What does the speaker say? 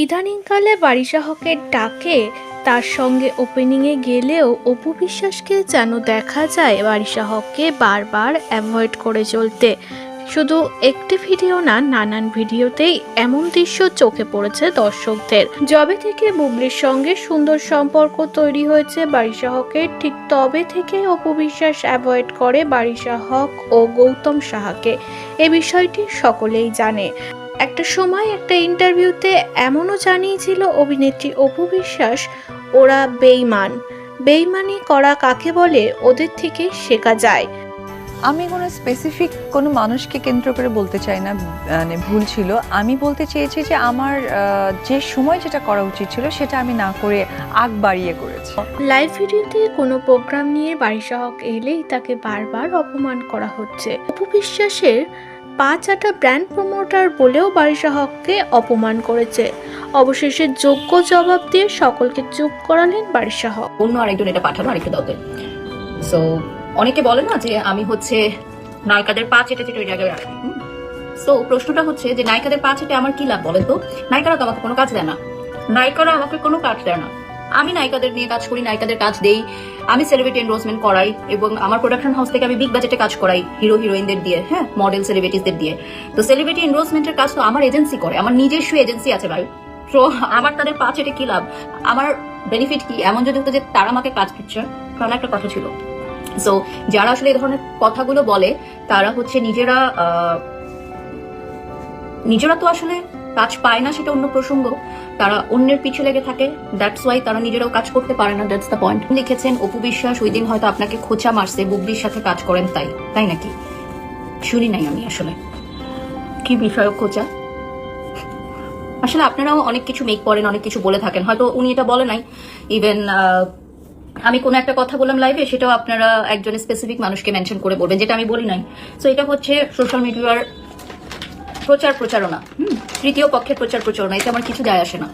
ইদানিংকালে বারিশা হকের ডাকে তার সঙ্গে ওপেনিংয়ে গেলেও অপু বিশ্বাসকে যেন দেখা যায় বারিশা হককে বারবার অ্যাভয়েড করে চলতে। শুধু একটি ভিডিও না, নানান ভিডিওতেই এমন দৃশ্য চোখে পড়েছে দর্শকদের। যবে থেকে বুবলির সঙ্গে সুন্দর সম্পর্ক তৈরি হয়েছে বারিশা হকের, ঠিক তবে থেকে অপু বিশ্বাস অ্যাভয়েড করে বারিশা হক ও গৌতম সাহাকে। এ বিষয়টি সকলেই জানে। একটা সময় একটা ইন্টারভিউতে এমনও জানিয়েছিল অভিনেত্রী অপু বিশ্বাস, ওরা বেঈমান। বেঈমানি করা কাকে বলে ওদের থেকে শেখা যায়। আমি কোনো স্পেসিফিক কোনো মানুষকে কেন্দ্র করে বলতে চাই না, মানে ভুল ছিল। আমি বলতে চেয়েছি যে আমার যে সময় যেটা করা উচিত ছিল সেটা আমি না করে আগ বাড়িয়ে করেছি। লাইভ ভিডিওতে কোনো প্রোগ্রাম নিয়ে বারিশা হক এলেই তাকে বারবার অপমান করা হচ্ছে। অপু বিশ্বাসের পা চাটা ব্র্যান্ড প্রমোটার বলেও বারিশা হককে অপমান করেছে। অবশেষে যোগ্য জবাব দিয়ে সকলকে চুপ করালেন বারিশা হক। অন্য আরেকজন এটা পাঠানো আরেকটু দাও। সো অনেকে বলে না যে আমি হচ্ছে নায়িকাদের পা চেটে চেটে ওই জায়গায় রাখি। সো প্রশ্নটা হচ্ছে যে নায়িকাদের পা চেটে আমার কি লাভ বলেন তো? নায়িকারা তো আমাকে কোনো কাজ দেয় না, নায়িকারা আমাকে কোনো কাজ দেয় না। আমি নায়িকাদের নিয়ে কাজ করি, নায়িকাদের কাজ দেই, আমি সেলিব্রিটি এনরোলমেন্ট করাই এবং আমার প্রোডাকশন হাউস থেকে আমি বিগ বাজেটে কাজ করাই হিরো হিরোইনদের দিয়ে, হ্যাঁ, মডেল সেলিব্রিটিসদের দিয়ে। তো সেলিব্রিটি এনরোলমেন্টের কাজ তো আমার এজেন্সি করে, আমার নিজস্ব এজেন্সি আছে ভাই। তো আমার তাদের পা চেটে কি লাভ? আমার বেনিফিট কি? এমন যদি হতো যে তারা আমাকে কাজ দিচ্ছে তাহলে একটা কথা ছিল। সো যারা আসলে এই ধরনের কথাগুলো বলে তারা হচ্ছে নিজেরা তো আসলে কাজ পায় না, সেটা অন্য প্রসঙ্গ। তারা অন্যের পিছু লেগে থাকে, দ্যাটস ওয়াই তারা নিজেরাও কাজ করতে পারে না। That's the point. লিখেছেন অপু বিশ্বাস ওই দিন হয়তো আপনাকে খোঁচা মারছে, বুবলির সাথে কাজ করেন তাই নাকি? শুনি নাই আমি আসলে কি বিষয়ক খোঁচা। আসলে আপনারাও অনেক কিছু মেক করেন, অনেক কিছু বলে থাকেন, হয়তো উনি এটা বলে নাই। ইভেন আমি কোনো একটা কথা বললাম লাইভে, সেটাও আপনারা একজন স্পেসিফিক মানুষকে মেনশন করে বলবেন, যেটা আমি বলি নাই। সো এটা হচ্ছে সোশ্যাল মিডিয়ার প্রচারণা, তৃতীয় পক্ষের প্রচারণা। এতে আমার কিছু যায় আসে না।